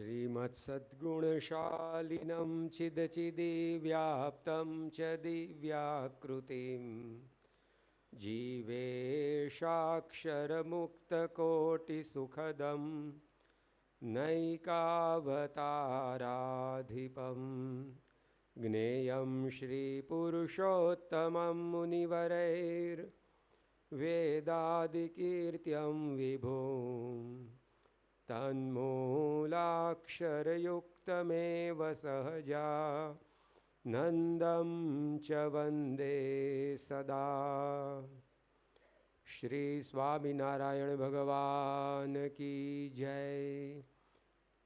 श्रीमत्सद्गुणशालिनं चिदचिदिव्याप्तं च दिव्याकृतिं जीवेशाक्षरमुक्तकोटिसुखदं नैकावताराधिपं ज्ञेयं श्रीपुरुषोत्तमं मुनिवरैर्वेदादिकीर्त्यं विभुम् तन्मूलाक्षरयुक्तमेव सहजा नन्दं च वन्दे सदा। श्री स्वामिनारायण भगवान की जय।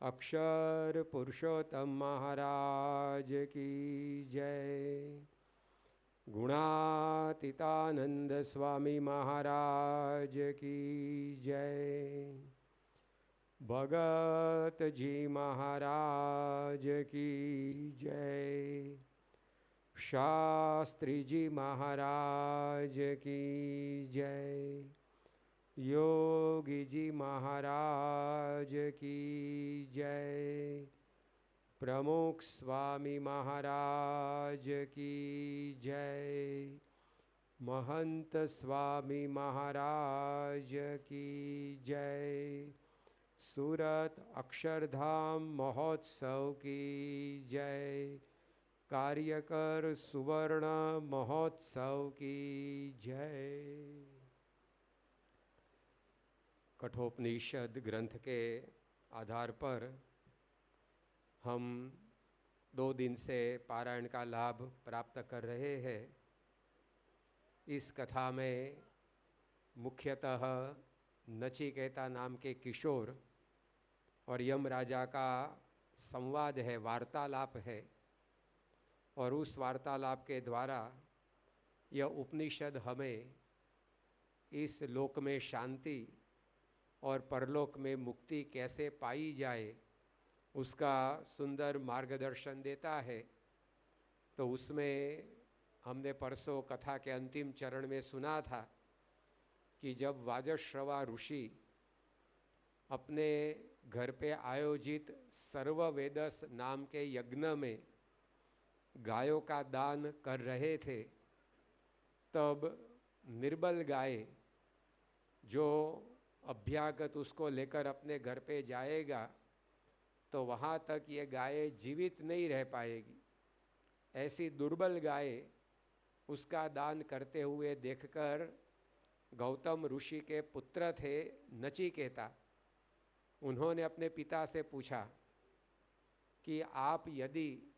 अक्षर पुरुषोत्तम महाराज की जय। गुणातीतानंद स्वामी महाराज की जय। भगत जी महाराज की जय। शास्त्री जी महाराज की जय। योगी जी महाराज की जय। प्रमुख स्वामी महाराज की जय। महंत स्वामी महाराज की जय। सूरत अक्षरधाम महोत्सव की जय। कार्यकर सुवर्ण महोत्सव की जय। कठोपनिषद ग्रंथ के आधार पर हम 2 दिन से पारायण का लाभ प्राप्त कर रहे हैं। इस कथा में मुख्यतः नचिकेता नाम के किशोर और यम राजा का संवाद है, वार्तालाप है। और उस वार्तालाप के द्वारा यह उपनिषद हमें इस लोक में शांति और परलोक में मुक्ति कैसे पाई जाए उसका सुंदर मार्गदर्शन देता है। तो उसमें हमने परसों कथा के अंतिम चरण में सुना था कि जब वाजश्रवा ऋषि अपने घर पे आयोजित सर्ववेदस नाम के यज्ञ में गायों का दान कर रहे थे, तब निर्बल गाय जो अभ्यागत उसको लेकर अपने घर पे जाएगा तो वहाँ तक ये गाय जीवित नहीं रह पाएगी। ऐसी दुर्बल गाय उसका दान करते हुए देखकर गौतम ऋषि के पुत्र थे नचिकेता, उन्होंने अपने पिता से पूछा कि आप यदि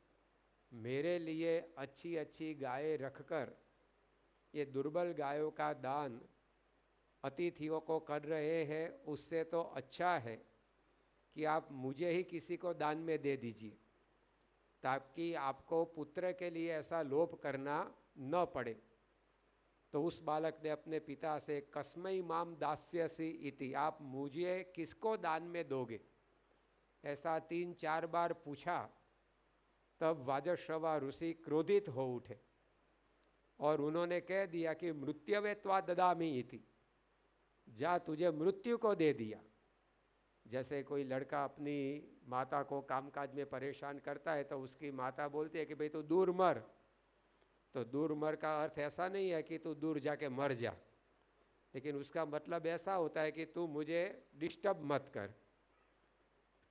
मेरे लिए अच्छी अच्छी गायें रखकर ये दुर्बल गायों का दान अतिथियों को कर रहे हैं, उससे तो अच्छा है कि आप मुझे ही किसी को दान में दे दीजिए, ताकि आपको पुत्र के लिए ऐसा लोभ करना न पड़े। तो उस बालक ने अपने पिता से कस्मै माम दास्यसि इति, आप मुझे किसको दान में दोगे, ऐसा 3-4 बार पूछा। तब वाजश्रवा ऋषि क्रोधित हो उठे और उन्होंने कह दिया कि मृत्यवे त्वा ददामि इति, जा तुझे मृत्यु को दे दिया। जैसे कोई लड़का अपनी माता को कामकाज में परेशान करता है तो उसकी माता बोलती है कि भाई तू दूर मर। तो दूर मर का अर्थ ऐसा नहीं है कि तू दूर जाके मर जा, लेकिन उसका मतलब ऐसा होता है कि तू मुझे डिस्टर्ब मत कर।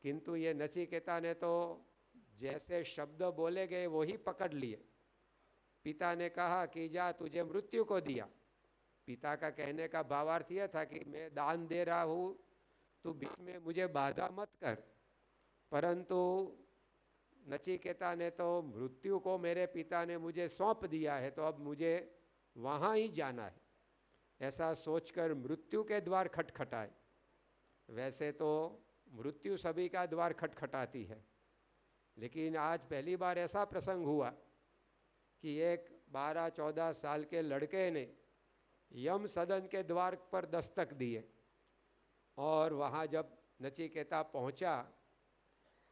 किंतु ये नचिकेता ने तो जैसे शब्द बोले गए वही पकड़ लिए। पिता ने कहा कि जा तुझे मृत्यु को दिया। पिता का कहने का भावार्थ यह था कि मैं दान दे रहा हूँ, तू बीच में मुझे बाधा मत कर। परंतु नचिकेता ने तो मृत्यु को मेरे पिता ने मुझे सौंप दिया है, तो अब मुझे वहाँ ही जाना है, ऐसा सोचकर मृत्यु के द्वार खटखटाए। वैसे तो मृत्यु सभी का द्वार खटखटाती है, लेकिन आज पहली बार ऐसा प्रसंग हुआ कि एक 12-14 साल के लड़के ने यम सदन के द्वार पर दस्तक दिए। और वहाँ जब नचिकेता पहुँचा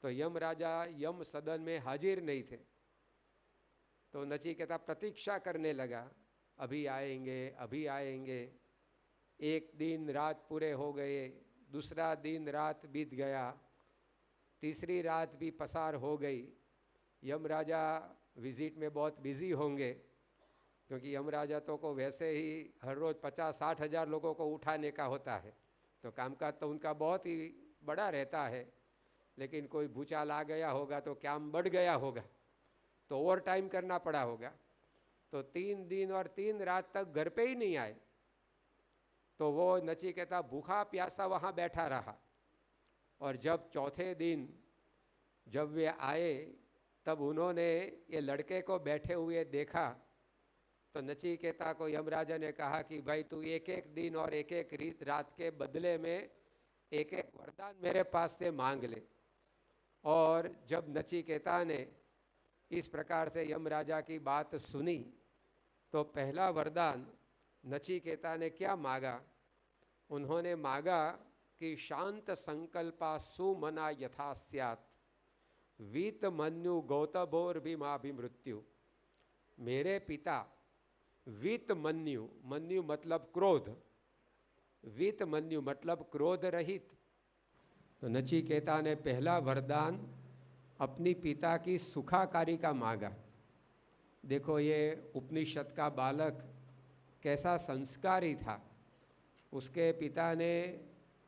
तो यम राजा यम सदन में हाजिर नहीं थे। तो नचिकेता प्रतीक्षा करने लगा, अभी आएंगे अभी आएंगे। एक दिन रात पूरे हो गए, दूसरा दिन रात बीत गया, तीसरी रात भी पसार हो गई। यमराजा विजिट में बहुत बिजी होंगे, क्योंकि यमराजा तो को वैसे ही हर रोज़ 50-60 हज़ार लोगों को उठाने का होता है, तो कामकाज तो उनका बहुत ही बड़ा रहता है। लेकिन कोई भूचाल आ गया होगा तो काम बढ़ गया होगा, तो ओवर टाइम करना पड़ा होगा। तो 3 दिन और 3 रात तक घर पे ही नहीं आए। तो वो नचिकेता भूखा प्यासा वहाँ बैठा रहा। और जब चौथे दिन जब वे आए, तब उन्होंने ये लड़के को बैठे हुए देखा। तो नचिकेता को यमराजा ने कहा कि भाई तू एक एक दिन और एक एक रात के बदले में एक एक वरदान मेरे पास से मांग ले। और जब नचिकेता ने इस प्रकार से यमराजा की बात सुनी, तो पहला वरदान नचिकेता ने क्या मांगा? उन्होंने मांगा कि शांत संकल्पा सुमना यथा स्यात् वीत मन्यु गौतभोर भीमाभिमृत्यु। मेरे पिता वीत मन्यु, मन्यु मतलब क्रोध, वीत मन्यु मतलब क्रोध रहित। तो नचिकेता ने पहला वरदान अपनी पिता की सुखाकारी का मांगा। देखो ये उपनिषद का बालक कैसा संस्कारी था। उसके पिता ने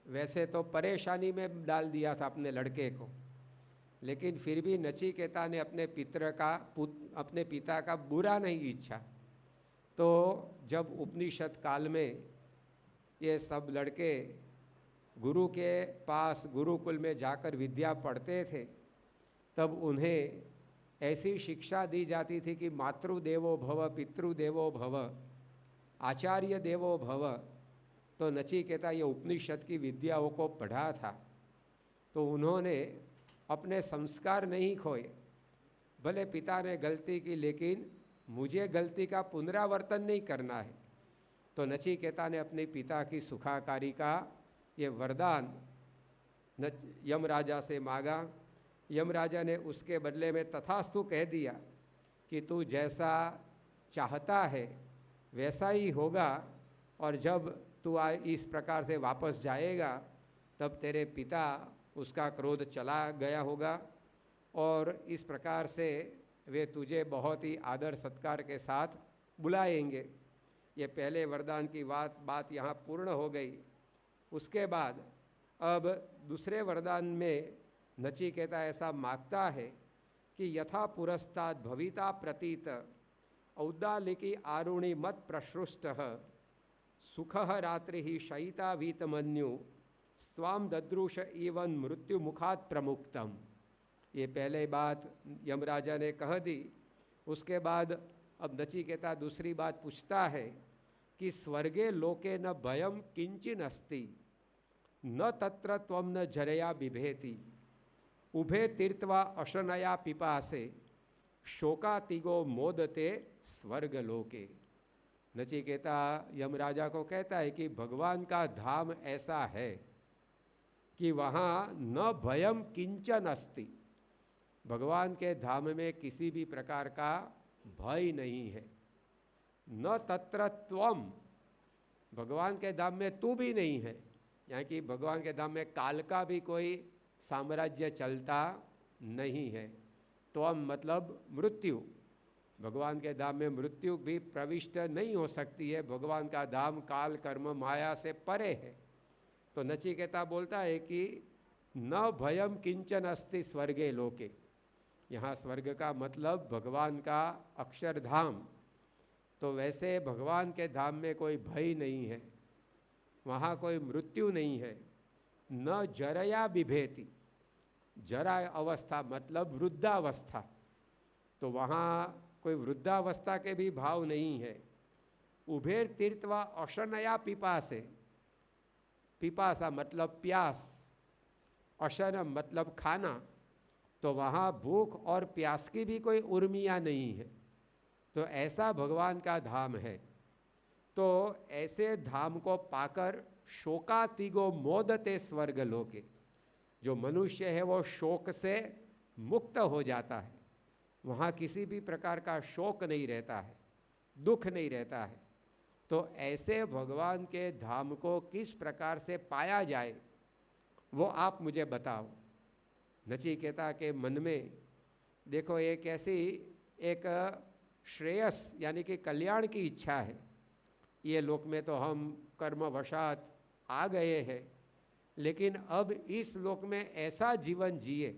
वैसे तो परेशानी में डाल दिया था अपने लड़के को, लेकिन फिर भी नचिकेता ने अपने पिता का बुरा नहीं इच्छा। तो जब उपनिषद काल में ये सब लड़के गुरु के पास गुरुकुल में जाकर विद्या पढ़ते थे, तब उन्हें ऐसी शिक्षा दी जाती थी कि मातृदेवो भव, पितृदेवो भव, आचार्य देवो भव। तो नचिकेता ये उपनिषद की विद्याओं को पढ़ा था। तो उन्होंने अपने संस्कार नहीं खोए। भले पिता ने गलती की, लेकिन मुझे गलती का पुनरावर्तन नहीं करना है। तो नचिकेता ने अपने पिता की सुखाकारी का ये वरदान यमराजा से मांगा। यमराजा ने उसके बदले में तथास्तु कह दिया कि तू जैसा चाहता है वैसा ही होगा, और जब तू इस प्रकार से वापस जाएगा तब तेरे पिता उसका क्रोध चला गया होगा, और इस प्रकार से वे तुझे बहुत ही आदर सत्कार के साथ बुलाएंगे। ये पहले वरदान की बात यहाँ पूर्ण हो गई। उसके बाद अब दूसरे वरदान में नचिकेता ऐसा मांगता है कि यथा पुरस्ताद भविता प्रतीत औदालिकी आरुणि मत प्रसृष्टः सुखः रात्रि ही शयिता वीतमन्यु स्वाम दद्रुष एवं मृत्यु मुखात प्रमुक्तम। ये पहले बात यमराजा ने कह दी। उसके बाद अब नचिकेता दूसरी बात पूछता है कि स्वर्गे लोके न भयम किंचिन अस्ति न तत्र त्वम न जरया बिभेति उभे तीर्थवा अशनया पिपासे शोकातिगो मोदते स्वर्ग लोके। नचिकेता यमराजा को कहता है कि भगवान का धाम ऐसा है कि वहाँ न भयम किंचन अस्ति, भगवान के धाम में किसी भी प्रकार का भय नहीं है। न तत्र त्वम, भगवान के धाम में तू भी नहीं है, यानी कि भगवान के धाम में काल का भी कोई साम्राज्य चलता नहीं है। त्वम मतलब मृत्यु, भगवान के धाम में मृत्यु भी प्रविष्ट नहीं हो सकती है। भगवान का धाम काल कर्म माया से परे है। तो नचिकेता बोलता है कि न भयम किंचन अस्ति स्वर्गे लोके। यहाँ स्वर्ग का मतलब भगवान का अक्षरधाम। तो वैसे भगवान के धाम में कोई भय नहीं है, वहाँ कोई मृत्यु नहीं है। न जरया बिभेति, जरा अवस्था मतलब वृद्धावस्था, तो वहाँ कोई वृद्धावस्था के भी भाव नहीं है। उभेर तीर्थवा अशनया पिपासे, पिपासा मतलब प्यास, अशन मतलब खाना, तो वहाँ भूख और प्यास की भी कोई उर्मियाँ नहीं है। तो ऐसा भगवान का धाम है। तो ऐसे धाम को पाकर शोकातिगो मोदते स्वर्ग लोके, जो मनुष्य है वो शोक से मुक्त हो जाता है। वहाँ किसी भी प्रकार का शोक नहीं रहता है, दुख नहीं रहता है। तो ऐसे भगवान के धाम को किस प्रकार से पाया जाए वो आप मुझे बताओ। नचिकेता के मन में देखो एक ऐसी एक श्रेयस यानी कि कल्याण की इच्छा है। ये लोक में तो हम कर्मवशात आ गए हैं, लेकिन अब इस लोक में ऐसा जीवन जिए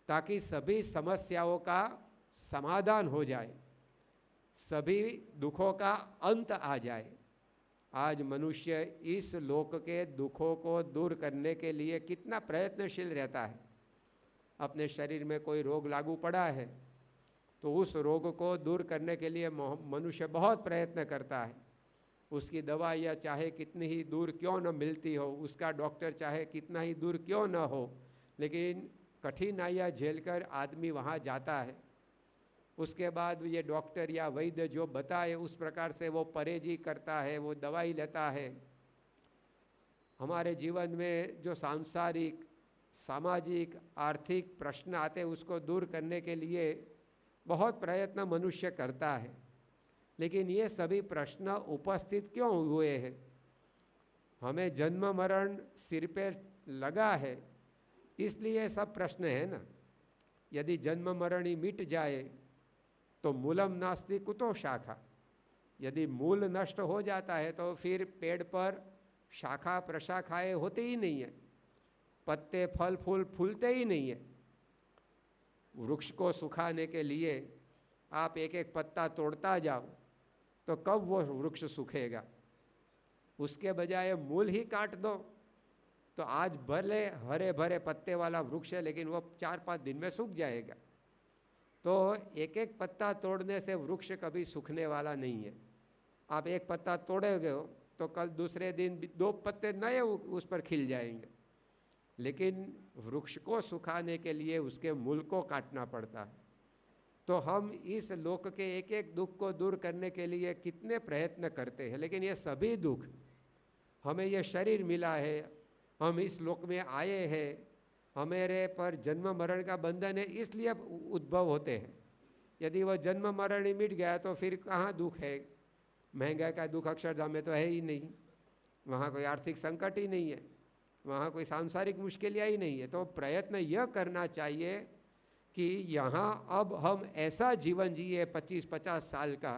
ताकि सभी समस्याओं का समाधान हो जाए, सभी दुखों का अंत आ जाए। आज मनुष्य इस लोक के दुखों को दूर करने के लिए कितना प्रयत्नशील रहता है। अपने शरीर में कोई रोग लागू पड़ा है तो उस रोग को दूर करने के लिए मनुष्य बहुत प्रयत्न करता है। उसकी दवाइयाँ चाहे कितनी ही दूर क्यों न मिलती हो, उसका डॉक्टर चाहे कितना ही दूर क्यों न हो, लेकिन कठिनाइयाँ झेलकर आदमी वहाँ जाता है। उसके बाद ये डॉक्टर या वैद्य जो बताए उस प्रकार से वो परहेजी करता है, वो दवाई लेता है। हमारे जीवन में जो सांसारिक, सामाजिक, आर्थिक प्रश्न आते हैं उसको दूर करने के लिए बहुत प्रयत्न मनुष्य करता है, लेकिन ये सभी प्रश्न उपस्थित क्यों हुए हैं? हमें जन्म मरण सिर पे लगा है इसलिए सब प्रश्न है ना। यदि जन्म मरण ही मिट जाए तो मूलम नास्ति कुतो शाखा। यदि मूल नष्ट हो जाता है तो फिर पेड़ पर शाखा प्रशाखाएं होती ही नहीं है, पत्ते फल फूल फूलते ही नहीं है। वृक्ष को सुखाने के लिए आप एक एक पत्ता तोड़ता जाओ तो कब वो वृक्ष सूखेगा? उसके बजाय मूल ही काट दो तो आज भले हरे भरे पत्ते वाला वृक्ष है लेकिन वो 4-5 दिन में सूख जाएगा। तो एक एक पत्ता तोड़ने से वृक्ष कभी सूखने वाला नहीं है। आप एक पत्ता तोड़ोगे हो तो कल दूसरे दिन 2 पत्ते नए उस पर खिल जाएंगे, लेकिन वृक्ष को सुखाने के लिए उसके मूल को काटना पड़ता है। तो हम इस लोक के एक एक दुख को दूर करने के लिए कितने प्रयत्न करते हैं, लेकिन ये सभी दुख, हमें ये शरीर मिला है, हम इस लोक में आए हैं, हमारे पर जन्म मरण का बंधन है इसलिए उद्भव होते हैं। यदि वह जन्म मरण ही मिट गया तो फिर कहाँ दुख है? महंगाई का दुख अक्षरधाम में तो है ही नहीं, वहाँ कोई आर्थिक संकट ही नहीं है, वहाँ कोई सांसारिक मुश्किलियाँ ही नहीं है। तो प्रयत्न यह करना चाहिए कि यहाँ अब हम ऐसा जीवन जिए 25-50 साल का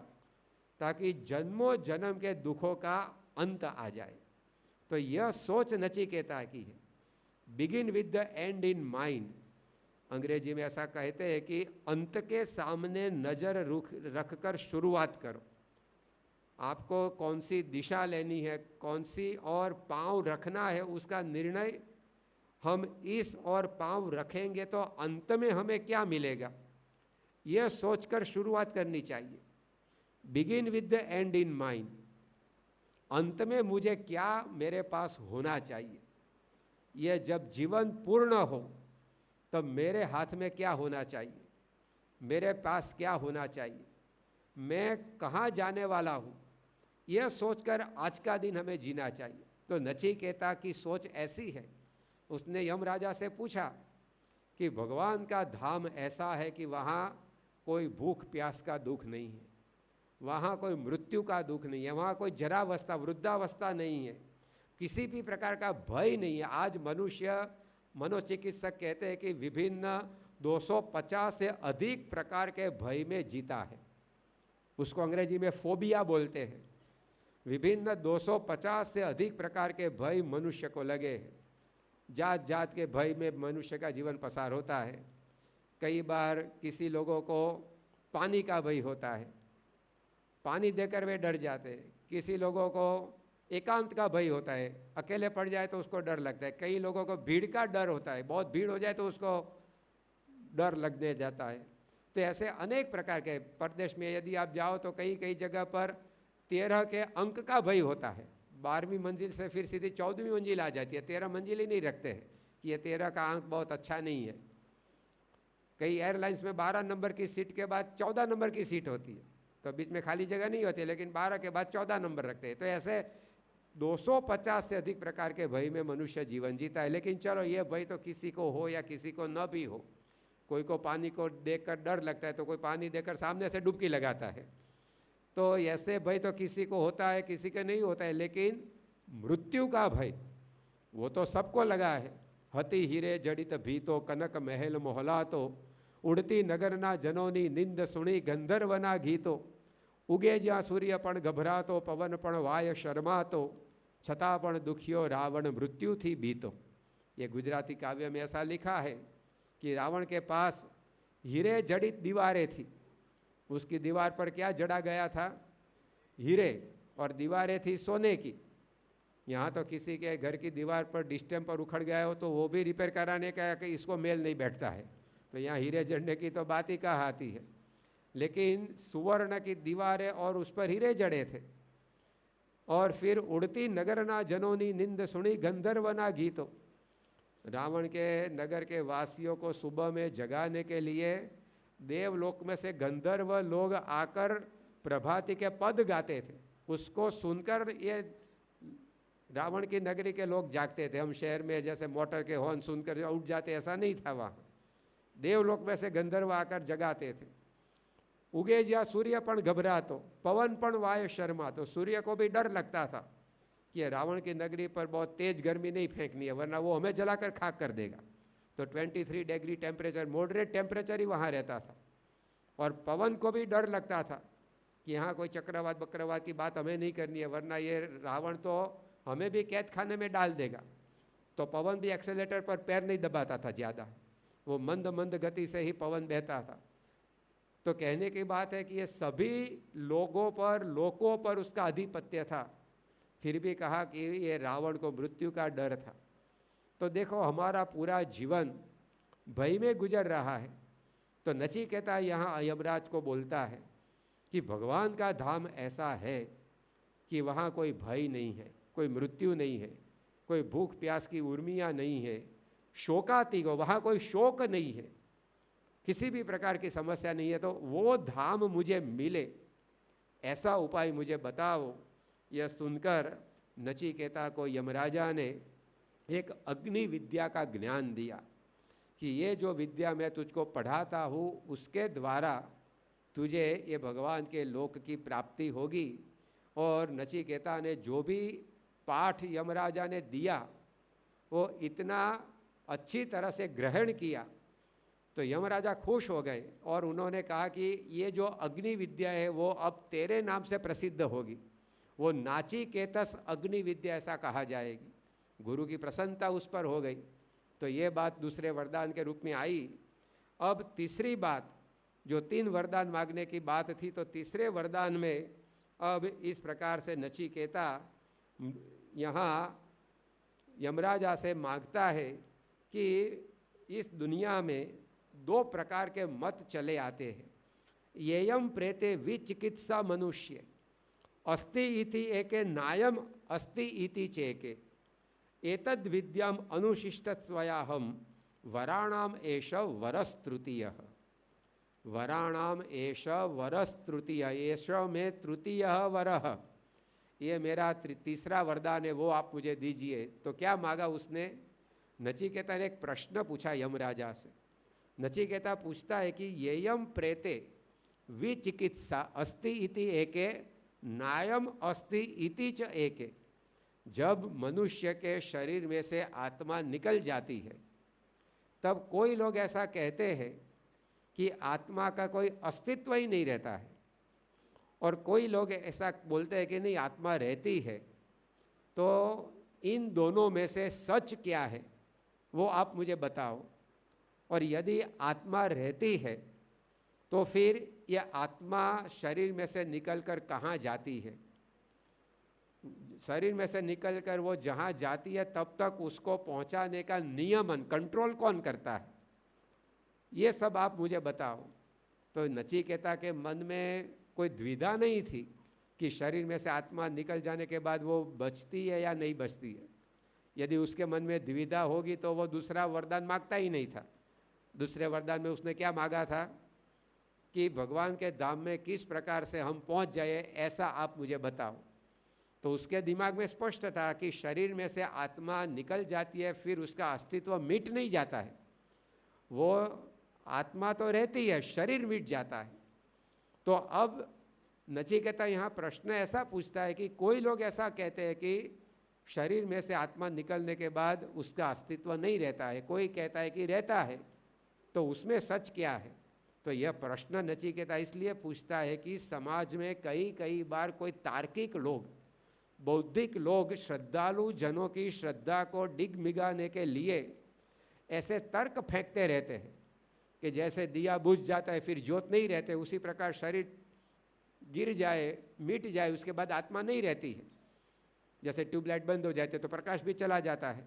ताकि जन्मों जन्म के दुखों का अंत आ जाए। तो यह सोच नचिकेता की है। Begin with the and in mind. अंग्रेजी में ऐसा कहते हैं कि अंत के सामने नजर रखकर शुरुआत करो। आपको कौन सी दिशा लेनी है, कौन सी और पांव रखना है, उसका निर्णय हम इस और पांव रखेंगे तो अंत में हमें क्या मिलेगा, यह सोचकर शुरुआत करनी चाहिए। Begin with the and in mind. अंत में मुझे क्या मेरे पास होना चाहिए, यह जब जीवन पूर्ण हो तब मेरे हाथ में क्या होना चाहिए, मेरे पास क्या होना चाहिए, मैं कहाँ जाने वाला हूँ, यह सोचकर आज का दिन हमें जीना चाहिए। तो नचिकेता की सोच ऐसी है। उसने यमराजा से पूछा कि भगवान का धाम ऐसा है कि वहाँ कोई भूख प्यास का दुख नहीं है, वहाँ कोई मृत्यु का दुख नहीं है, वहाँ कोई जरावस्था वृद्धावस्था नहीं है, किसी भी प्रकार का भय नहीं है। आज मनुष्य, मनोचिकित्सक कहते हैं कि विभिन्न 250 से अधिक प्रकार के भय में जीता है। उसको अंग्रेजी में फोबिया बोलते हैं। विभिन्न 250 से अधिक प्रकार के भय मनुष्य को लगे हैं। जात जात के भय में मनुष्य का जीवन पसार होता है। कई बार किसी लोगों को पानी का भय होता है, पानी देकर वे डर जाते हैं। किसी लोगों को एकांत का भय होता है, अकेले पड़ जाए तो उसको डर लगता है। कई लोगों को भीड़ का डर होता है, बहुत भीड़ हो जाए तो उसको डर लगने जाता है। तो ऐसे अनेक प्रकार के, प्रदेश में यदि आप जाओ तो कई कई जगह पर 13 के अंक का भय होता है। 12वीं मंजिल से फिर सीधी 14वीं मंजिल आ जाती है, 13 मंजिल ही नहीं रखते हैं कि ये 13 का अंक बहुत अच्छा नहीं है। कई एयरलाइंस में 12 नंबर की सीट के बाद 14 नंबर की सीट होती है, तो बीच में खाली जगह नहीं होती, लेकिन 12 के बाद 14 नंबर रखते हैं। तो ऐसे 250 से अधिक प्रकार के भय में मनुष्य जीवन जीता है। लेकिन चलो, ये भय तो किसी को हो या किसी को न भी हो। कोई को पानी को देखकर डर लगता है तो कोई पानी देखकर सामने से डुबकी लगाता है। तो ऐसे भय तो किसी को होता है, किसी के नहीं होता है। लेकिन मृत्यु का भय वो तो सबको लगा है, हती हीरे जड़ित भीतो कनक महल मोहलातो उड़ती नगरना जनोनी निंद सुणी गंधर्वना गीतो उगे ज्या सूर्य पण गभरातो पवन पण वाय शर्मातो छता पण दुखियो रावण मृत्यु थी बीतो। ये गुजराती काव्य में ऐसा लिखा है कि रावण के पास हीरे जड़ित दीवारें थी। उसकी दीवार पर क्या जड़ा गया था? हीरे, और दीवारें थी सोने की। यहाँ तो किसी के घर की दीवार पर डिस्टेम्पर उखड़ गया हो तो वो भी रिपेयर कराने का कि इसको मेल नहीं बैठता है, तो यहाँ हीरे जड़ने की तो बात ही कहाँ आती है। लेकिन सुवर्ण की दीवारें और उस पर हीरे जड़े थे। और फिर उड़ती नगरना जनोनी निंद सुनी गंधर्वना गीतो। रावण के नगर के वासियों को सुबह में जगाने के लिए देवलोक में से गंधर्व लोग आकर प्रभाती के पद गाते थे। उसको सुनकर ये रावण की नगरी के लोग जागते थे। हम शहर में जैसे मोटर के हॉर्न सुनकर उठ जाते, ऐसा नहीं था। वहाँ देवलोक में से गंधर्व आकर जगाते थे। उगे ज्या सूर्य पण घबरातो पवन पण वाय शर्मातो। सूर्य को भी डर लगता था कि रावण की नगरी पर बहुत तेज गर्मी नहीं फेंकनी है, वरना वो हमें जलाकर खाक कर देगा। तो 23 डिग्री टेम्परेचर, मॉडरेट टेम्परेचर ही वहाँ रहता था। और पवन को भी डर लगता था कि यहाँ कोई चक्रवात बक्रवात की बात हमें नहीं करनी है, वरना ये रावण तो हमें भी कैद खाने में डाल देगा। तो पवन भी एक्सेलेटर पर पैर नहीं दबाता था ज़्यादा, वो मंद मंद गति से ही पवन बहता था। तो कहने की बात है कि ये सभी लोगों पर उसका आधिपत्य था, फिर भी कहा कि ये रावण को मृत्यु का डर था। तो देखो हमारा पूरा जीवन भय में गुजर रहा है। तो नचिकेता यहाँ यमराज को बोलता है कि भगवान का धाम ऐसा है कि वहाँ कोई भय नहीं है, कोई मृत्यु नहीं है, कोई भूख प्यास की उर्मियाँ नहीं है, शोकातिगो, वहाँ कोई शोक नहीं है, किसी भी प्रकार की समस्या नहीं है। तो वो धाम मुझे मिले, ऐसा उपाय मुझे बताओ। यह सुनकर नचिकेता को यमराजा ने एक अग्नि विद्या का ज्ञान दिया कि ये जो विद्या मैं तुझको पढ़ाता हूँ उसके द्वारा तुझे ये भगवान के लोक की प्राप्ति होगी। और नचिकेता ने जो भी पाठ यमराजा ने दिया वो इतना अच्छी तरह से ग्रहण किया तो यमराजा खुश हो गए और उन्होंने कहा कि ये जो अग्नि विद्या है वो अब तेरे नाम से प्रसिद्ध होगी, वो नाचिकेतस अग्नि विद्या ऐसा कहा जाएगी। गुरु की प्रसन्नता उस पर हो गई। तो ये बात दूसरे वरदान के रूप में आई। अब तीसरी बात, जो 3 वरदान मांगने की बात थी, तो तीसरे वरदान में अब इस प्रकार से नचिकेता यहाँ यमराजा से मांगता है कि इस दुनिया में 2 प्रकार के मत चले आते हैं। येयम प्रेते विचिकित्सा मनुष्य अस्ति इति एके नायम अस्ति इति चेके एतद् विद्याम अनुशिष्टत्वयाहम वराणाम एष वरस्तृतीय। वराणाम एष वरस्तृतीय, एष में तृतीय वरः, ये मेरा तीसरा वरदान है, वो आप मुझे दीजिए। तो क्या मांगा उसने? नचिकेता ने एक प्रश्न पूछा यमराजा से। नचिकेता पूछता है कि येयम प्रेते विचिकित्सा अस्ति इति एके नायम अस्ति इति च एके। जब मनुष्य के शरीर में से आत्मा निकल जाती है तब कोई लोग ऐसा कहते हैं कि आत्मा का कोई अस्तित्व ही नहीं रहता है, और कोई लोग ऐसा बोलते हैं कि नहीं आत्मा रहती है। तो इन दोनों में से सच क्या है वो आप मुझे बताओ। और यदि आत्मा रहती है तो फिर यह आत्मा शरीर में से निकलकर कहाँ जाती है? शरीर में से निकलकर वो जहाँ जाती है तब तक उसको पहुँचाने का नियमन, कंट्रोल कौन करता है? ये सब आप मुझे बताओ। तो नचिकेता के मन में कोई द्विधा नहीं थी कि शरीर में से आत्मा निकल जाने के बाद वो बचती है या नहीं बचती है। यदि उसके मन में द्विधा होगी तो वो दूसरा वरदान मांगता ही नहीं था। दूसरे वरदान में उसने क्या मांगा था कि भगवान के धाम में किस प्रकार से हम पहुंच जाए, ऐसा आप मुझे बताओ। तो उसके दिमाग में स्पष्ट था कि शरीर में से आत्मा निकल जाती है, फिर उसका अस्तित्व मिट नहीं जाता है, वो आत्मा तो रहती है, शरीर मिट जाता है। तो अब नचिकेता यहाँ प्रश्न ऐसा पूछता है कि कोई लोग ऐसा कहते हैं कि शरीर में से आत्मा निकलने के बाद उसका अस्तित्व नहीं रहता है। कोई कहता है कि रहता है, तो उसमें सच क्या है? तो यह प्रश्न नचिकेता इसलिए पूछता है कि समाज में कई बार कोई तार्किक लोग, बौद्धिक लोग श्रद्धालु जनों की श्रद्धा को डिगमिगाने के लिए ऐसे तर्क फेंकते रहते हैं कि जैसे दिया बुझ जाता है फिर ज्योत नहीं रहते, उसी प्रकार शरीर गिर जाए, मिट जाए, उसके बाद आत्मा नहीं रहती है। जैसे ट्यूबलाइट बंद हो जाते तो प्रकाश भी चला जाता है,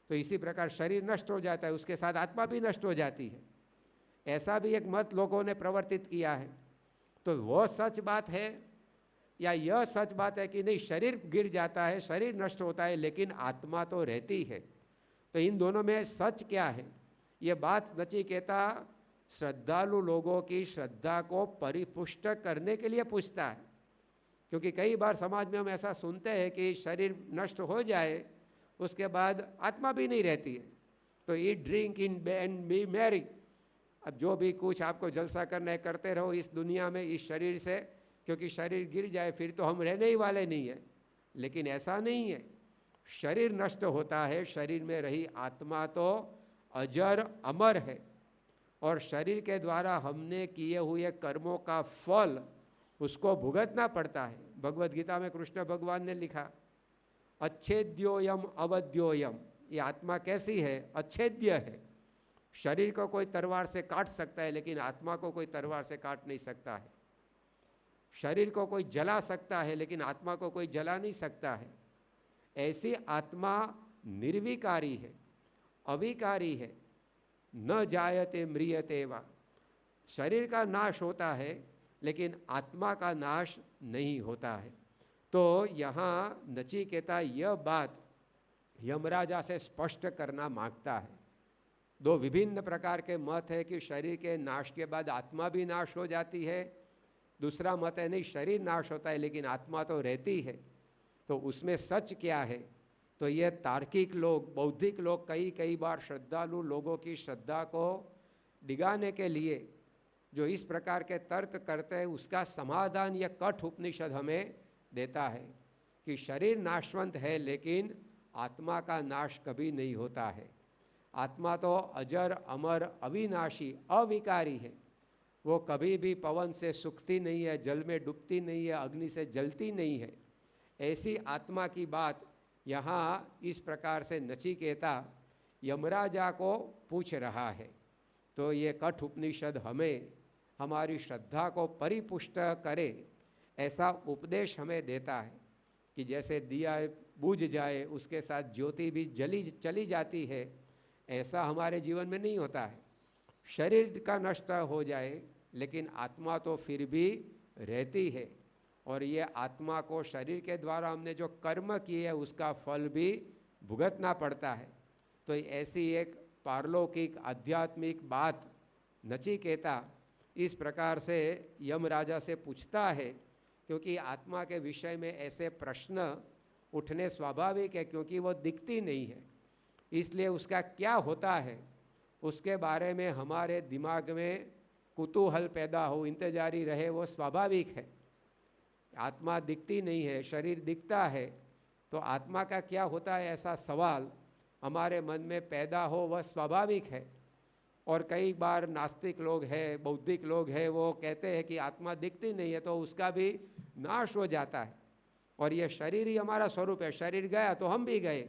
तो इसी प्रकार शरीर नष्ट हो जाता है, उसके साथ आत्मा भी नष्ट हो जाती है। ऐसा भी एक मत लोगों ने प्रवर्तित किया है। तो वह सच बात है या यह सच बात है कि नहीं, शरीर गिर जाता है, शरीर नष्ट होता है, लेकिन आत्मा तो रहती है? तो इन दोनों में सच क्या है? ये बात नचिकेता श्रद्धालु लोगों की श्रद्धा को परिपुष्ट करने के लिए पूछता है। क्योंकि कई बार समाज में हम ऐसा सुनते हैं कि शरीर नष्ट हो जाए उसके बाद आत्मा भी नहीं रहती है, तो eat drink in and B Mary, अब जो भी कुछ आपको जलसा करना है करते रहो इस दुनिया में, इस शरीर से, क्योंकि शरीर गिर जाए फिर तो हम रहने ही वाले नहीं है। लेकिन ऐसा नहीं है, शरीर नष्ट होता है, शरीर में रही आत्मा तो अजर अमर है, और शरीर के द्वारा हमने किए हुए कर्मों का फल उसको भुगतना पड़ता है। भगवत गीता में कृष्ण भगवान ने लिखा, अच्छेद्योयम अवध्योयम, ये आत्मा कैसी है? अच्छेद्य है। शरीर को कोई तलवार से काट सकता है, लेकिन आत्मा को कोई तलवार से काट नहीं सकता है। शरीर को कोई जला सकता है, लेकिन आत्मा को कोई जला नहीं सकता है। ऐसी आत्मा निर्विकारी है, अविकारी है। न जायते म्रियते वा, शरीर का नाश होता है लेकिन आत्मा का नाश नहीं होता है। तो यहाँ नचिकेता यह बात यमराजा से स्पष्ट करना मांगता है। दो विभिन्न प्रकार के मत है कि शरीर के नाश के बाद आत्मा भी नाश हो जाती है, दूसरा मत है नहीं, शरीर नाश होता है लेकिन आत्मा तो रहती है। तो उसमें सच क्या है? तो ये तार्किक लोग, बौद्धिक लोग कई बार श्रद्धालु लोगों की श्रद्धा को डिगाने के लिए जो इस प्रकार के तर्क करते हैं, उसका समाधान यह कठ उपनिषद हमें देता है कि शरीर नाशवंत है लेकिन आत्मा का नाश कभी नहीं होता है। आत्मा तो अजर अमर अविनाशी अविकारी है, वो कभी भी पवन से सूखती नहीं है, जल में डूबती नहीं है, अग्नि से जलती नहीं है। ऐसी आत्मा की बात यहाँ इस प्रकार से नचिकेता यमराजा को पूछ रहा है। तो ये कठ उपनिषद हमें हमारी श्रद्धा को परिपुष्ट करे, ऐसा उपदेश हमें देता है कि जैसे दिया बुझ जाए उसके साथ ज्योति भी चली जाती है, ऐसा हमारे जीवन में नहीं होता है। शरीर का नष्ट हो जाए लेकिन आत्मा तो फिर भी रहती है, और ये आत्मा को शरीर के द्वारा हमने जो कर्म किए है उसका फल भी भुगतना पड़ता है। तो ऐसी एक पारलौकिक आध्यात्मिक बात नचिकेता इस प्रकार से यमराजा से पूछता है, क्योंकि आत्मा के विषय में ऐसे प्रश्न उठने स्वाभाविक है, क्योंकि वो दिखती नहीं है। इसलिए उसका क्या होता है उसके बारे में हमारे दिमाग में कुतूहल पैदा हो, इंतजारी रहे, वो स्वाभाविक है। आत्मा दिखती नहीं है, शरीर दिखता है, तो आत्मा का क्या होता है ऐसा सवाल हमारे मन में पैदा हो, वह स्वाभाविक है। और कई बार नास्तिक लोग हैं, बौद्धिक लोग हैं, वो कहते हैं कि आत्मा दिखती नहीं है तो उसका भी नाश हो जाता है, और ये शरीर ही हमारा स्वरूप है, शरीर गया तो हम भी गए।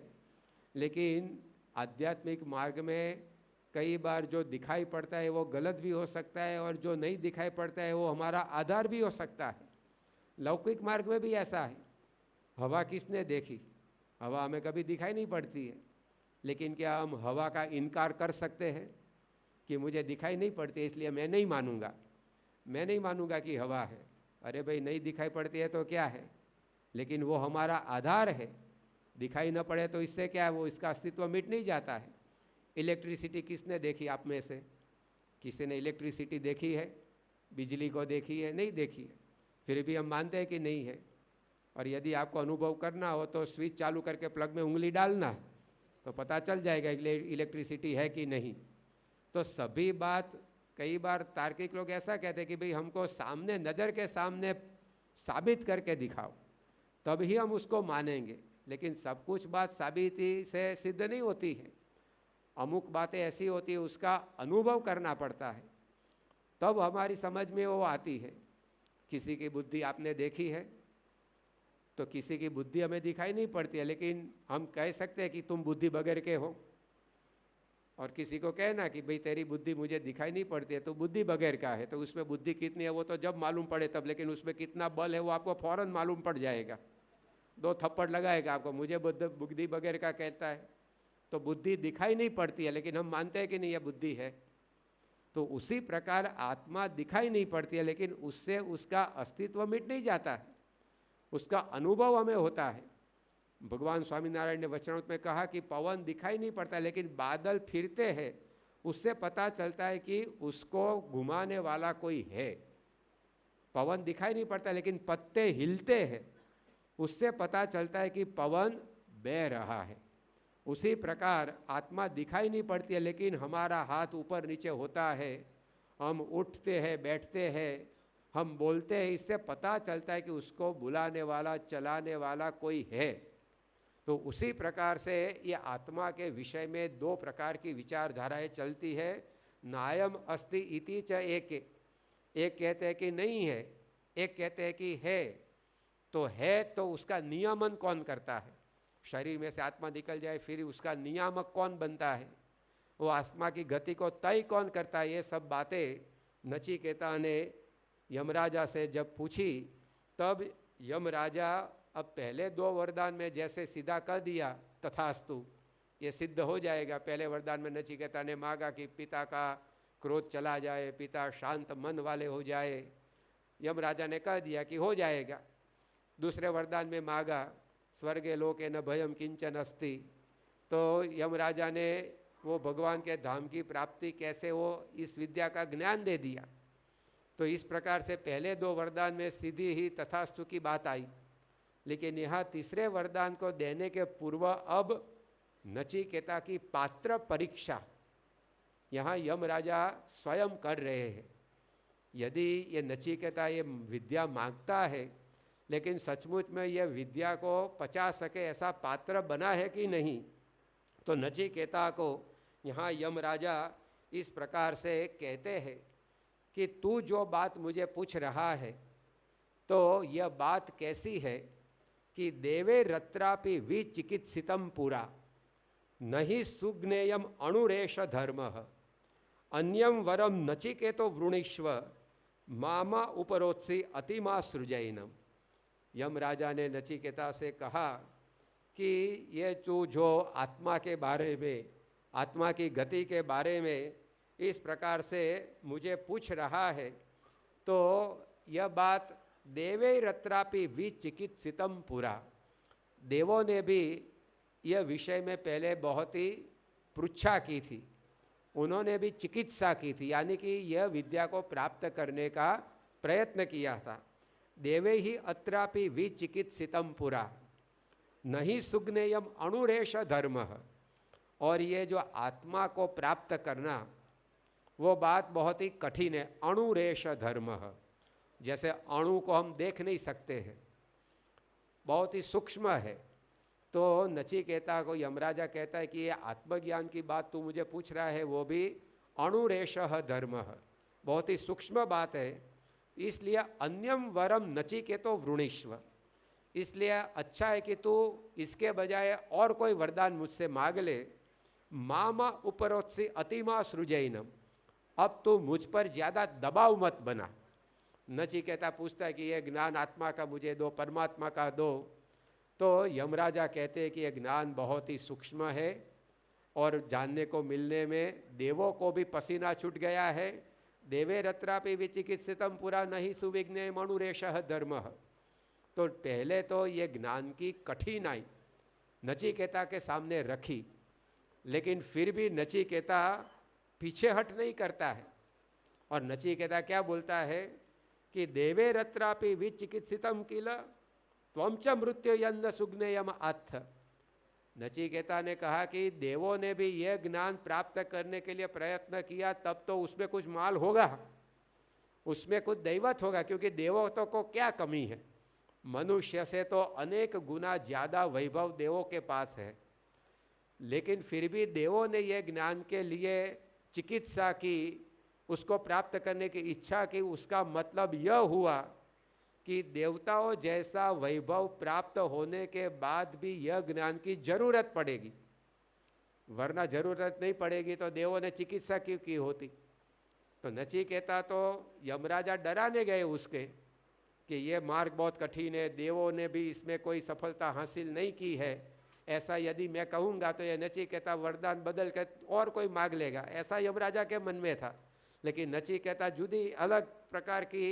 लेकिन आध्यात्मिक मार्ग में कई बार जो दिखाई पड़ता है वो गलत भी हो सकता है, और जो नहीं दिखाई पड़ता है वो हमारा आधार भी हो सकता है। लौकिक मार्ग में भी ऐसा है। हवा किसने देखी? हवा हमें कभी दिखाई नहीं पड़ती है, लेकिन क्या हम हवा का इनकार कर सकते हैं कि मुझे दिखाई नहीं पड़ती इसलिए मैं नहीं मानूंगा कि हवा है? अरे भाई, नहीं दिखाई पड़ती है तो क्या है, लेकिन वो हमारा आधार है। दिखाई न पड़े तो इससे क्या है, वो इसका अस्तित्व मिट नहीं जाता है। इलेक्ट्रिसिटी किसने देखी आप में से? किसी ने इलेक्ट्रिसिटी देखी है? बिजली को देखी है? नहीं देखी है, फिर भी हम मानते हैं कि नहीं है। और यदि आपको अनुभव करना हो तो स्विच चालू करके प्लग में उंगली डालना तो पता चल जाएगा इलेक्ट्रिसिटी है कि नहीं। तो सभी बात, कई बार तार्किक लोग ऐसा कहते हैं कि भाई हमको सामने, नज़र के सामने साबित करके दिखाओ, तभी हम उसको मानेंगे। लेकिन सब कुछ बात साबिती से सिद्ध नहीं होती है। अमुक बातें ऐसी होती है, उसका अनुभव करना पड़ता है, तब हमारी समझ में वो आती है। किसी की बुद्धि आपने देखी है तो किसी की बुद्धि हमें दिखाई नहीं पड़ती है, लेकिन हम कह सकते हैं कि तुम बुद्धि बगैर के हो। और किसी को कहना कि भाई तेरी बुद्धि मुझे दिखाई नहीं पड़ती है, तो बुद्धि बगैर का है। तो उसमें बुद्धि कितनी है वो तो जब मालूम पड़े तब, लेकिन उसमें कितना बल है वो आपको फौरन मालूम पड़ जाएगा। 2 थप्पड़ लगाएगा आपको, मुझे बुद्धि बगैर का कहता है। तो बुद्धि दिखाई नहीं पड़ती है, लेकिन हम मानते हैं कि नहीं, यह बुद्धि है। तो उसी प्रकार आत्मा दिखाई नहीं पड़ती है, लेकिन उससे उसका अस्तित्व मिट नहीं जाता है, उसका अनुभव हमें होता है। भगवान स्वामीनारायण ने वचनामृत में कहा कि पवन दिखाई नहीं पड़ता, लेकिन बादल फिरते हैं, उससे पता चलता है कि उसको घुमाने वाला कोई है। पवन दिखाई नहीं पड़ता, लेकिन पत्ते हिलते हैं, उससे पता चलता है कि पवन बह रहा है। उसी प्रकार आत्मा दिखाई नहीं पड़ती है, लेकिन हमारा हाथ ऊपर नीचे होता है, हम उठते हैं, बैठते हैं, हम बोलते हैं, इससे पता चलता है कि उसको बुलाने वाला, चलाने वाला कोई है। तो उसी प्रकार से ये आत्मा के विषय में 2 प्रकार की विचारधाराएं चलती है। नायम अस्ति इति च एक कहते हैं कि नहीं है, एक कहते हैं कि है। तो है तो उसका नियमन कौन करता है? शरीर में से आत्मा निकल जाए फिर उसका नियामक कौन बनता है? वो आत्मा की गति को तय कौन करता है? ये सब बातें नचिकेता ने यमराजा से जब पूछी, तब यमराजा अब पहले 2 वरदान में जैसे सीधा कह दिया तथास्तु, ये सिद्ध हो जाएगा। पहले वरदान में नचिकेता ने मांगा कि पिता का क्रोध चला जाए, पिता शांत मन वाले हो जाए। यमराजा ने कह दिया कि हो जाएगा। दूसरे वरदान में मांगा स्वर्गे लोके न भयम किंचन अस्ति, तो यमराजा ने वो भगवान के धाम की प्राप्ति कैसे हो इस विद्या का ज्ञान दे दिया। तो इस प्रकार से पहले 2 वरदान में सीधी ही तथास्तु की बात आई। लेकिन यहाँ तीसरे वरदान को देने के पूर्व अब नचिकेता की पात्र परीक्षा यहाँ यमराजा स्वयं कर रहे हैं। यदि ये नचिकेता ये विद्या मांगता है, लेकिन सचमुच में यह विद्या को पचा सके ऐसा पात्र बना है कि नहीं, तो नचिकेता को यहाँ यमराजा इस प्रकार से कहते हैं कि तू जो बात मुझे पूछ रहा है, तो यह बात कैसी है कि देवे रत्रापि विचिकित्सितम पुरा नहीं सुग्नेयम अणुरेश धर्म अन्यम वरम नचिकेतो वृणीष्व मामा उपरोत्सी अतिमा सृजैनम। यमराजा ने नचिकेता से कहा कि ये तू जो आत्मा के बारे में, आत्मा की गति के बारे में इस प्रकार से मुझे पूछ रहा है, तो यह बात देवे रत्रापि विचिकित्सितम पुरा, देवों ने भी यह विषय में पहले बहुत ही पृच्छा की थी, उन्होंने भी चिकित्सा की थी, यानी कि यह विद्या को प्राप्त करने का प्रयत्न किया था। देवे ही अत्रापि विचिकित्सितम पुरा नहीं सुग्नेयम अणुरेश धर्म। और ये जो आत्मा को प्राप्त करना वो बात बहुत ही कठिन है। अणुरेश धर्म, जैसे अणु को हम देख नहीं सकते हैं, बहुत ही सूक्ष्म है। तो नचिकेता को यमराजा कहता है कि ये आत्मज्ञान की बात तू मुझे पूछ रहा है, वो भी अणुरेश धर्म, बहुत ही सूक्ष्म बात है। इसलिए अन्यम वरम नचिकेतो वृणीष्व, इसलिए अच्छा है कि तू इसके बजाय और कोई वरदान मुझसे मांग ले। मामा उपरोत्सी अतिमा सृजैनम, अब तू मुझ पर ज्यादा दबाव मत बना। नचिकेता पूछता है कि ये ज्ञान आत्मा का मुझे दो, परमात्मा का दो। तो यमराजा कहते हैं कि यह ज्ञान बहुत ही सूक्ष्म है और जानने को मिलने में देवों को भी पसीना छूट गया है। देवे रत्रापि विचिकित्सितम पुरा नहीं सुविघ्ने मणुरेश धर्म। तो पहले तो ये ज्ञान की कठिनाई नचिकेता के सामने रखी, लेकिन फिर भी नचिकेता पीछे हट नहीं करता है। और नचिकेता क्या बोलता है कि देवे रत्रापि विचिकित्सितम किल त्वं च मृत्यु यन्न सुग्नेयम अथ। नचिकेता ने कहा कि देवों ने भी यह ज्ञान प्राप्त करने के लिए प्रयत्न किया, तब तो उसमें कुछ माल होगा, उसमें कुछ दैवत होगा, क्योंकि देवों को क्या कमी है। मनुष्य से तो अनेक गुना ज़्यादा वैभव देवों के पास है, लेकिन फिर भी देवों ने यह ज्ञान के लिए चिकित्सा की, उसको प्राप्त करने की इच्छा की। उसका मतलब यह हुआ कि देवताओं जैसा वैभव प्राप्त होने के बाद भी यह ज्ञान की जरूरत पड़ेगी, वरना जरूरत नहीं पड़ेगी तो देवों ने चिकित्सा क्यों की होती। तो नचिकेता तो यमराजा डराने गए उसके कि ये मार्ग बहुत कठिन है, देवों ने भी इसमें कोई सफलता हासिल नहीं की है, ऐसा यदि मैं कहूँगा तो ये नचिकेता वरदान बदल कर और कोई मांग लेगा, ऐसा यमराजा के मन में था। लेकिन नचिकेता जुदी अलग प्रकार की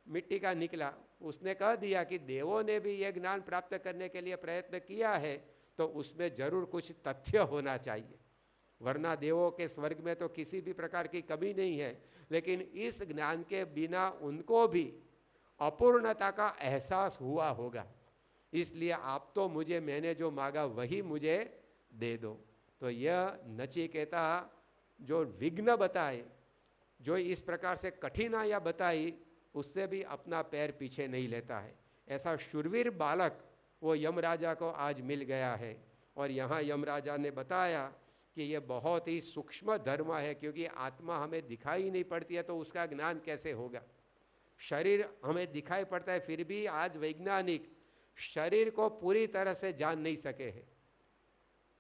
मिट्टी का निकला। उसने कह दिया कि देवों ने भी ये ज्ञान प्राप्त करने के लिए प्रयत्न किया है, तो उसमें जरूर कुछ तथ्य होना चाहिए, वरना देवों के स्वर्ग में तो किसी भी प्रकार की कमी नहीं है। लेकिन इस ज्ञान के बिना उनको भी अपूर्णता का एहसास हुआ होगा, इसलिए आप तो मुझे, मैंने जो मांगा वही मुझे दे दो। तो यह नचिकेता जो विघ्न बताए, जो इस प्रकार से कठिनाइयाँ बताई, उससे भी अपना पैर पीछे नहीं लेता है। ऐसा शूरवीर बालक वो यमराजा को आज मिल गया है। और यहाँ यमराजा ने बताया कि ये बहुत ही सूक्ष्म धर्म है, क्योंकि आत्मा हमें दिखाई नहीं पड़ती है तो उसका ज्ञान कैसे होगा। शरीर हमें दिखाई पड़ता है, फिर भी आज वैज्ञानिक शरीर को पूरी तरह से जान नहीं सके हैं।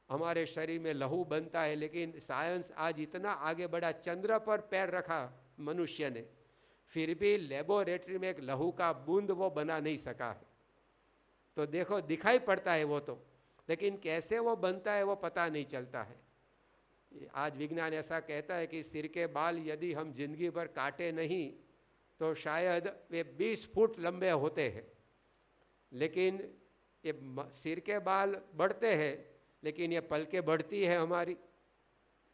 हमारे शरीर में लहू बनता है, लेकिन साइंस आज इतना आगे बढ़ा, चंद्र पर पैर रखा मनुष्य ने, फिर भी लेबोरेटरी में एक लहू का बूंद वो बना नहीं सका है। तो देखो, दिखाई पड़ता है वो तो, लेकिन कैसे वो बनता है वो पता नहीं चलता है। आज विज्ञान ऐसा कहता है कि सिर के बाल यदि हम जिंदगी भर काटे नहीं तो शायद वे 20 फुट लंबे होते हैं, लेकिन ये सिर के बाल बढ़ते हैं, लेकिन ये पलकें बढ़ती है हमारी।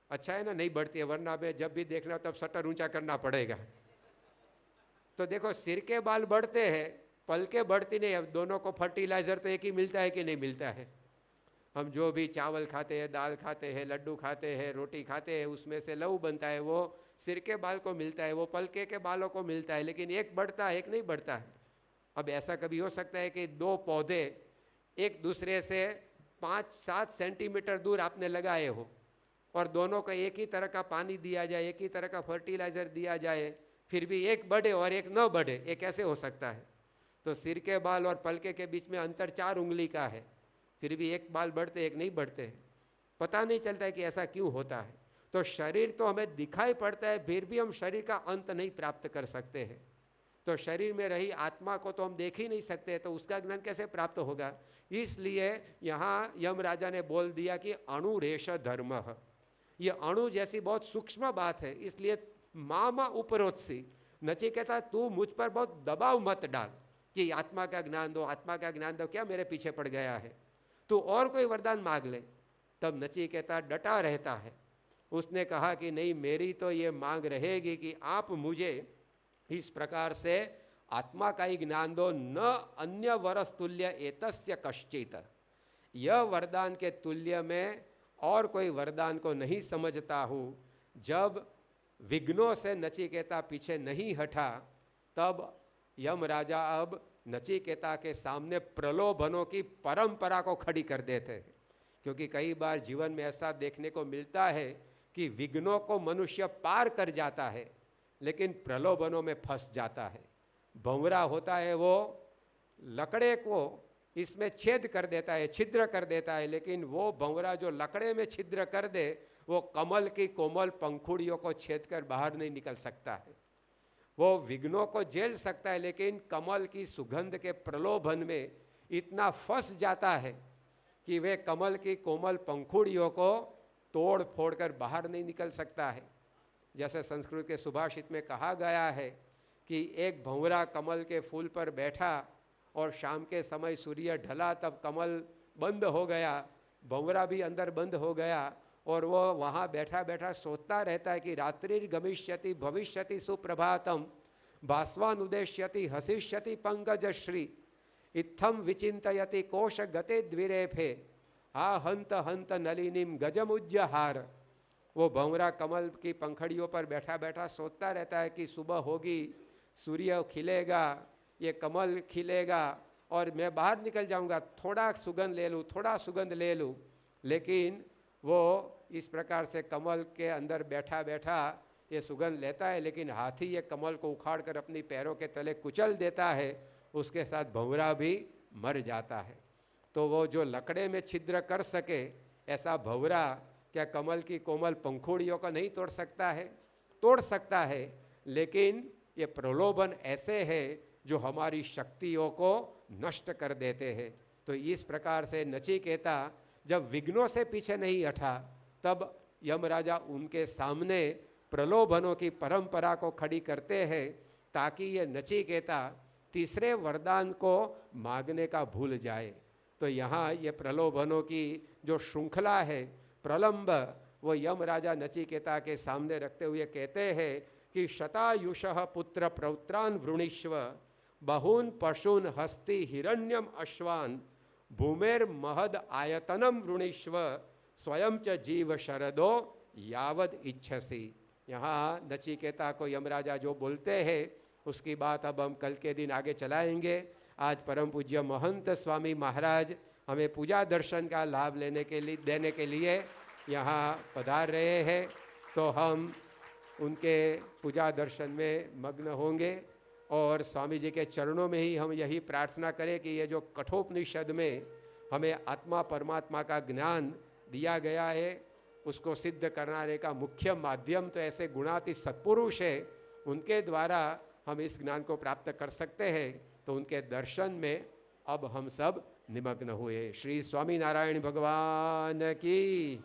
अच्छा है ना, नहीं बढ़ती है, वरना हमें जब भी देखना तब शटर ऊंचा करना पड़ेगा। तो देखो, सिर के बाल बढ़ते हैं, पलकें बढ़ती नहीं है। दोनों को फर्टिलाइजर तो एक ही मिलता है कि नहीं मिलता है। हम जो भी चावल खाते हैं, दाल खाते हैं, लड्डू खाते हैं, रोटी खाते हैं, उसमें से लहू बनता है, वो सिर के बाल को मिलता है, वो पलके के बालों को मिलता है, लेकिन एक बढ़ता है, एक नहीं बढ़ता है। अब ऐसा कभी हो सकता है कि दो पौधे एक दूसरे से 5-7 सेंटीमीटर दूर आपने लगाए हो और दोनों को एक ही तरह का पानी दिया जाए, एक ही तरह का फर्टिलाइजर दिया जाए, फिर भी एक बढ़े और एक न बढ़े, ये कैसे हो सकता है। तो सिर के बाल और पलके के बीच में अंतर 4 उंगली का है, फिर भी एक बाल बढ़ते एक नहीं बढ़ते हैं। पता नहीं चलता है कि ऐसा क्यों होता है। तो शरीर तो हमें दिखाई पड़ता है, फिर भी हम शरीर का अंत नहीं प्राप्त कर सकते हैं। तो शरीर में रही आत्मा को तो हम देख ही नहीं सकते, तो उसका ज्ञान कैसे प्राप्त होगा। इसलिए यहाँ यमराजा ने बोल दिया कि अणुरेश धर्म, ये अणु जैसी बहुत सूक्ष्म बात है, इसलिए मामा उपरोत्सी, नचिकेता तू मुझ पर बहुत दबाव मत डाल कि आत्मा का ज्ञान दो, आत्मा का ज्ञान दो, क्या मेरे पीछे पड़ गया है, तू और कोई वरदान मांग ले। तब नचिकेता डटा रहता है। उसने कहा कि नहीं, मेरी तो ये मांग रहेगी कि आप मुझे इस प्रकार से आत्मा का ही ज्ञान दो, न अन्य वरस तुल्य एतस्य कश्चित, यह वरदान के तुल्य में और कोई वरदान को नहीं समझता हूँ। जब विघ्नों से नचिकेता पीछे नहीं हटा, तब यमराजा अब नचिकेता के सामने प्रलोभनों की परंपरा को खड़ी कर देते हैं। क्योंकि कई बार जीवन में ऐसा देखने को मिलता है कि विघ्नों को मनुष्य पार कर जाता है, लेकिन प्रलोभनों में फंस जाता है। भंवरा होता है, वो लकड़े को इसमें छेद कर देता है, छिद्र कर देता है, लेकिन वो भंवरा जो लकड़े में छिद्र कर दे, वो कमल की कोमल पंखुड़ियों को छेद कर बाहर नहीं निकल सकता है। वो विघ्नों को झेल सकता है, लेकिन कमल की सुगंध के प्रलोभन में इतना फंस जाता है कि वे कमल की कोमल पंखुड़ियों को तोड़ फोड़ कर बाहर नहीं निकल सकता है। जैसे संस्कृत के सुभाषित में कहा गया है कि एक भंवरा कमल के फूल पर बैठा और शाम के समय सूर्य ढला, तब कमल बंद हो गया, भंवरा भी अंदर बंद हो गया, और वो वहाँ बैठा बैठा सोचता रहता है कि रात्रि गमिष्यति भविष्यति सुप्रभातम भास्वानुदेश्यति हसिष्यति पंकजश्री इत्थम विचिंतयति कोश गते द्विरेफे हा हंत हंत नलिनीम गजमुज्जहार। वो भंवरा कमल की पंखड़ियों पर बैठा बैठा सोचता रहता है कि सुबह होगी, सूर्य खिलेगा, ये कमल खिलेगा और मैं बाहर निकल जाऊंगा, थोड़ा सुगंध ले लूँ, थोड़ा सुगंध ले लूँ, लेकिन वो इस प्रकार से कमल के अंदर बैठा बैठा ये सुगंध लेता है, लेकिन हाथी ये कमल को उखाड़ कर अपनी पैरों के तले कुचल देता है, उसके साथ भंवरा भी मर जाता है। तो वो जो लकड़े में छिद्र कर सके ऐसा भंवरा क्या कमल की कोमल पंखुड़ियों को नहीं तोड़ सकता है? तोड़ सकता है, लेकिन ये प्रलोभन ऐसे है जो हमारी शक्तियों को नष्ट कर देते हैं। तो इस प्रकार से नचिकेता जब विघ्नों से पीछे नहीं हटा, तब यमराजा उनके सामने प्रलोभनों की परंपरा को खड़ी करते हैं, ताकि ये नचिकेता तीसरे वरदान को मांगने का भूल जाए। तो यहाँ ये प्रलोभनों की जो श्रृंखला है, प्रलंब, वो यमराजा नचिकेता के सामने रखते हुए कहते हैं कि शतायुषः पुत्र प्रौत्रान वृणीष्व, बहून पशून हस्ति हिरण्यम अश्वान, भूमेर महद आयतनम वृणीष्व, स्वयं च जीव शरदो यावद इच्छसी। यहाँ नचिकेता को यमराजा जो बोलते हैं उसकी बात अब हम कल के दिन आगे चलाएंगे। आज परम पूज्य महंत स्वामी महाराज हमें पूजा दर्शन का लाभ देने के लिए यहाँ पधार रहे हैं, तो हम उनके पूजा दर्शन में मग्न होंगे और स्वामी जी के चरणों में ही हम यही प्रार्थना करें कि ये जो कठोपनिषद में हमें आत्मा परमात्मा का ज्ञान दिया गया है, उसको सिद्ध करने का मुख्य माध्यम तो ऐसे गुणातीत सत्पुरुष है, उनके द्वारा हम इस ज्ञान को प्राप्त कर सकते हैं। तो उनके दर्शन में अब हम सब निमग्न हुए। श्री स्वामी नारायण भगवान की